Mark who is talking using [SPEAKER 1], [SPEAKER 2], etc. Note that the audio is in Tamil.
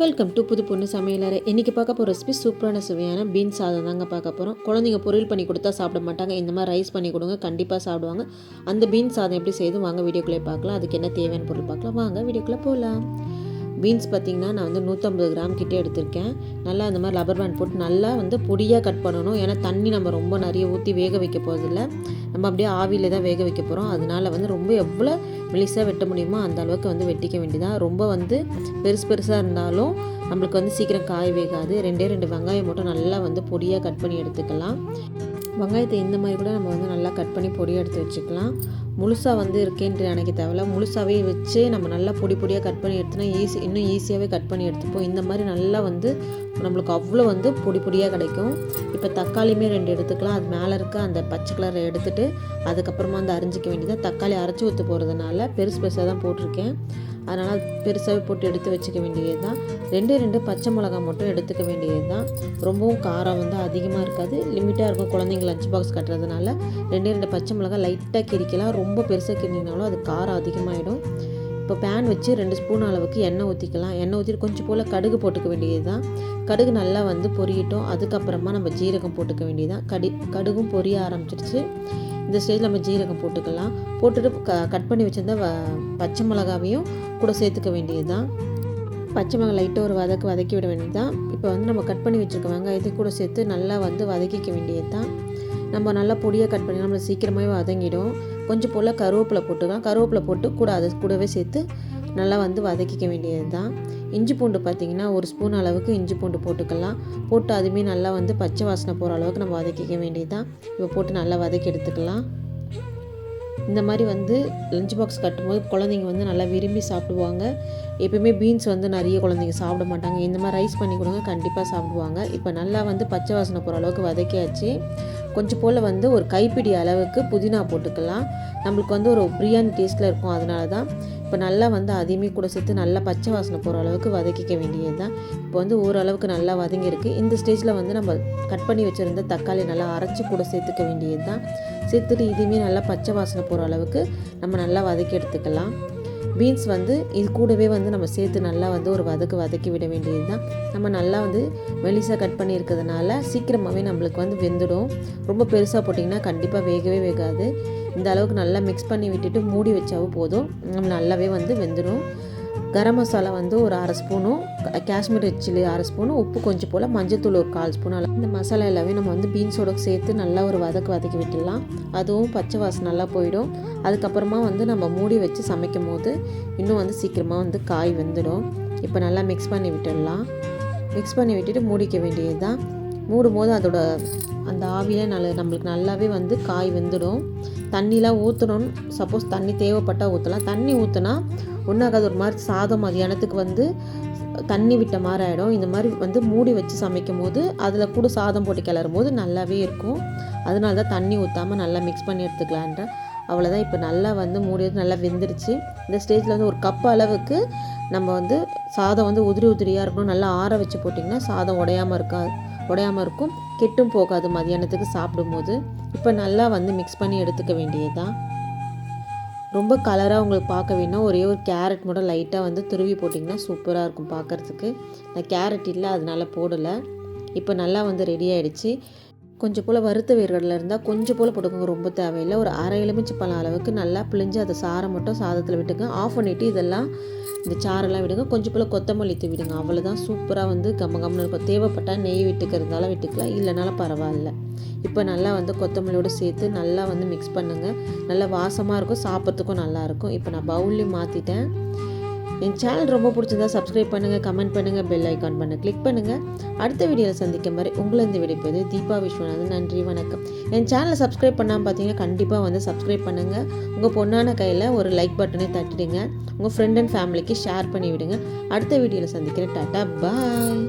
[SPEAKER 1] வெல்கம் டு புது பொண்ணு சமையலறை. இன்றைக்கி பார்க்க போகிற ரெசிபி சூப்பரான சுவையான பீன்ஸ் சாதம் தாங்க பார்க்க போகிறோம். குழந்தைங்க பொரியல் பண்ணி கொடுத்தா சாப்பிட மாட்டாங்க. இந்த மாதிரி ரைஸ் பண்ணி கொடுங்க, கண்டிப்பாக சாப்பிடுவாங்க. அந்த பீன்ஸ் சாதம் எப்படி செய்யுது வாங்க வீடியோக்குள்ளே பார்க்கலாம். அதுக்கு என்ன தேவையான பொருள் பார்க்கலாம் வாங்க வீடியோக்குள்ளே போகலாம். பீன்ஸ் பார்த்திங்கன்னா நான் 150 கிராம் கிட்டே எடுத்திருக்கேன். நல்லா இந்த மாதிரி ரப்பர் பேண்ட் போட்டு நல்லா பொடியாக கட் பண்ணணும். ஏன்னா தண்ணி நம்ம ரொம்ப நிறைய ஊற்றி வேக வைக்க போகிறதில்ல, நம்ம அப்படியே ஆவியில் தான் வேக வைக்க போகிறோம். அதனால ரொம்ப எவ்வளோ மெலிசாக வெட்ட முடியுமோ அந்த அளவுக்கு வெட்டிக்க வேண்டியதான். ரொம்ப பெருசாக இருந்தாலும் நம்மளுக்கு சீக்கிரம் காய் வேகாது. 2 வெங்காயம் மட்டும் நல்லா பொடியாக கட் பண்ணி எடுத்துக்கலாம். வெங்காயத்தை இந்த மாதிரி கூட நம்ம நல்லா கட் பண்ணி பொடியாக எடுத்து வச்சுக்கலாம். முழுசாக இருக்கேன்ட்டு நினைக்க தேவையில்ல, முழுசாகவே வச்சு நம்ம நல்லா பொடியாக கட் பண்ணி எடுத்தோன்னா இன்னும் ஈஸியாகவே கட் பண்ணி எடுத்துப்போம். இந்த மாதிரி நல்லா நம்மளுக்கு அவ்வளோ பொடியாக கிடைக்கும். இப்போ தக்காளியுமே 2 எடுத்துக்கலாம். அது மேலே இருக்க அந்த பச்சை கலரை எடுத்துகிட்டு அதுக்கப்புறமா அரிஞ்சிக்க வேண்டியதான். தக்காளி அரைச்சி ஊற்ற போகிறதுனால பெருசாக தான் போட்டிருக்கேன். அதனால் பெருசாகவே போட்டு எடுத்து வச்சுக்க வேண்டியது தான். 2 பச்சை மிளகா மட்டும் எடுத்துக்க வேண்டியது தான். ரொம்பவும் காரம் அதிகமாக இருக்காது, லிமிட்டாக இருக்கும். குழந்தைங்க லஞ்ச் பாக்ஸ் கட்டுறதுனால 2 பச்சை மிளகா லைட்டாக கிரிக்கலாம். ரொம்ப பெருசாக கிரினாலும் அது காரம் அதிகமாகிடும். இப்போ பேன் வச்சு 2 ஸ்பூன் அளவுக்கு எண்ணெய் ஊற்றிக்கலாம். எண்ணெய் ஊற்றி கொஞ்சம் போல் கடுகு போட்டுக்க வேண்டியது தான். கடுகு நல்லா பொரியட்டும். அதுக்கப்புறமா நம்ம ஜீரகம் போட்டுக்க வேண்டியது தான். கடுகும் பொரிய ஆரம்பிச்சிருச்சு. இந்த ஸ்டேஜில் நம்ம ஜீரகம் போட்டுக்கலாம். போட்டுட்டு கட் பண்ணி வச்சுருந்த பச்சை மிளகாவையும் கூட சேர்த்துக்க வேண்டியது தான். பச்சை மிளகாய் லைட்டாக ஒரு வதக்கி விட வேண்டியது தான். இப்போ நம்ம கட் பண்ணி வச்சுருக்க வெங்காயத்தை கூட சேர்த்து நல்லா வதக்கிக்க வேண்டியது தான். நம்ம நல்லா பொடியாக கட் பண்ணி நம்மளை சீக்கிரமாகவே வதங்கிடும். கொஞ்சம் போல் கருவேப்பிலை போட்டுக்கலாம். கருவேப்பிலை போட்டு கூட அதை கூடவே சேர்த்து நல்லா வதக்கிக்க வேண்டியது தான். இஞ்சி பூண்டு பார்த்திங்கன்னா 1 ஸ்பூன் அளவுக்கு இஞ்சி பூண்டு போட்டுக்கலாம். போட்டு அதுவுமே நல்லா பச்சை வாசனை போகிற அளவுக்கு நம்ம வதக்கிக்க வேண்டியது தான். இப்போ போட்டு நல்லா வதக்கி எடுத்துக்கலாம். இந்த மாதிரி லஞ்ச் பாக்ஸ் கட்டும்போது குழந்தைங்க நல்லா விரும்பி சாப்பிடுவாங்க. எப்பயுமே பீன்ஸ் நிறைய குழந்தைங்க சாப்பிட மாட்டாங்க. இந்த மாதிரி ரைஸ் பண்ணி கொடுங்க, கண்டிப்பாக சாப்பிடுவாங்க. இப்போ நல்லா பச்சை வாசனை போகிற அளவுக்கு வதக்கியாச்சு. கொஞ்சம் போல் ஒரு கைப்பிடி அளவுக்கு புதினா போட்டுக்கலாம். நம்மளுக்கு ஒரு பிரியாணி டேஸ்ட்டில் இருக்கும். அதனால தான் இப்போ நல்லா அதையுமே கூட சேர்த்து நல்லா பச்சை வாசனை போகிற அளவுக்கு வதக்கிக்க வேண்டியது தான். இப்போ ஓரளவுக்கு நல்லா வதங்கியிருக்கு. இந்த ஸ்டேஜில் நம்ம கட் பண்ணி வச்சுருந்த தக்காளி நல்லா அரைச்சி கூட சேர்த்துக்க வேண்டியது தான். சேர்த்துட்டு இதுவுமே நல்லா பச்சை வாசனை போகிற அளவுக்கு நம்ம நல்லா வதக்கி எடுத்துக்கலாம். பீன்ஸ் இது கூடவே நம்ம சேர்த்து நல்லா ஒரு வதக்கி விட வேண்டியது தான். நம்ம நல்லா மெலிசாக கட் பண்ணி இருக்கிறதுனால சீக்கிரமாகவே நம்மளுக்கு வெந்துடும். ரொம்ப பெருசாக போட்டிங்கன்னா கண்டிப்பாக வேகவே வேகாது. இந்த அளவுக்கு நல்லா மிக்ஸ் பண்ணி விட்டுட்டு மூடி வச்சாவும் போதும், நம்ம நல்லாவே வெந்துடும். கரம் மசாலா ஒரு 1/2 ஸ்பூனும், காஷ்மீர் ரெட் சில்லி 1/2 ஸ்பூனும், உப்பு கொஞ்சம் போல், மஞ்சத்தூள் ஒரு 1/4 ஸ்பூன் அளவு. இந்த மசாலா எல்லாமே நம்ம பீன்ஸோட சேர்த்து நல்லா ஒரு வதக்கி விட்டுடலாம். அதுவும் பச்சை வாசனை நல்லா போயிடும். அதுக்கப்புறமா நம்ம மூடி வச்சு சமைக்கும் போது இன்னும் சீக்கிரமாக காய் வெந்துடும். இப்போ நல்லா மிக்ஸ் பண்ணி விட்டுடலாம். மிக்ஸ் பண்ணி விட்டுட்டு மூடிக்க வேண்டியது தான். மூடும் போது அதோட அந்த ஆவியில் நம்மளுக்கு நல்லாவே காய் வெந்துடும். தண்ணிலாம் ஊற்றணும். சப்போஸ் தண்ணி தேவைப்பட்டால் ஊற்றலாம். தண்ணி ஊற்றினா ஒன்றாகாது, ஒரு மாதிரி சாதம் மதியானத்துக்கு தண்ணி விட்ட மாதிரி ஆகிடும். இந்த மாதிரி மூடி வச்சு சமைக்கும் போது அதில் கூட சாதம் போட்டு கிளறும் போது நல்லாவே இருக்கும். அதனால தான் தண்ணி ஊற்றாமல் நல்லா மிக்ஸ் பண்ணி எடுத்துக்கலான்ற. அவ்வளோதான். இப்போ நல்லா மூடி நல்லா வெந்துடுச்சு. இந்த ஸ்டேஜில் 1 கப் அளவுக்கு நம்ம சாதம் உதிரியாக இருக்கணும். நல்லா ஆற வச்சு போட்டிங்கன்னா சாதம் உடையாமல் இருக்கும், கெட்டும் போகாது மதியானத்துக்கு சாப்பிடும்போது. இப்போ நல்லா மிக்ஸ் பண்ணி எடுத்துக்க வேண்டியது தான். ரொம்ப கலராக உங்களுக்கு பார்க்க வேணும், ஒரே ஒரு கேரட் மட்டும் லைட்டாக துருவி போட்டிங்கன்னா சூப்பராக இருக்கும் பார்க்குறதுக்கு. நான் கேரட் இல்லை அதனால் போடலை. இப்போ நல்லா ரெடி ஆகிடுச்சு. கொஞ்சம் போல் வறுத்த வேர்க்கடலை இருந்தால் கொஞ்சம் போல் போட்டுக்கோங்க, ரொம்ப தேவையில்லை. ஒரு 1/2 எலுமிச்சை பழம் அளவுக்கு நல்லா பிழிஞ்சு அதை சாரை மட்டும் சாதத்தில் விட்டுங்க. ஆஃப் பண்ணிவிட்டு இதெல்லாம் இந்த சாரெல்லாம் விடுங்க. கொஞ்சம் போல் கொத்தமல்லி விடுங்க. அவ்வளோதான். சூப்பராக கம்மன்னு இருக்கும். தேவைப்பட்டால் நெய் விட்டுக்கிறதால விட்டுக்கலாம், இல்லைனாலும் பரவாயில்ல. இப்போ நல்லா கொத்தமல்லியோடு சேர்த்து நல்லா மிக்ஸ் பண்ணுங்கள். நல்லா வாசமாக இருக்கும், சாப்பிட்றதுக்கும் நல்லாயிருக்கும். இப்போ நான் பவுல்லையும் மாற்றிட்டேன். என் சேனல் ரொம்ப பிடிச்சிருந்தா சப்ஸ்கிரைப் பண்ணுங்கள், கமெண்ட் பண்ணுங்கள், பெல் ஐக்கான் கிளிக் பண்ணுங்கள். அடுத்த வீடியோவில் சந்திக்கும் வரை உங்களை இந்த விடைப்பது தீபா விஸ்வநாதன். நன்றி, வணக்கம். என் சேனலை சப்ஸ்கிரைப் பண்ணாமல் பார்த்தீங்கன்னா கண்டிப்பாக சப்ஸ்கிரைப் பண்ணுங்கள். உங்கள் பொண்ணான கையில் ஒரு லைக் பட்டனை தட்டிடுங்க. உங்கள் ஃப்ரெண்ட் அண்ட் ஃபேமிலிக்கு ஷேர் பண்ணி விடுங்க. அடுத்த வீடியோவில் சந்திக்கிறேன். டாட்டா, பாய்.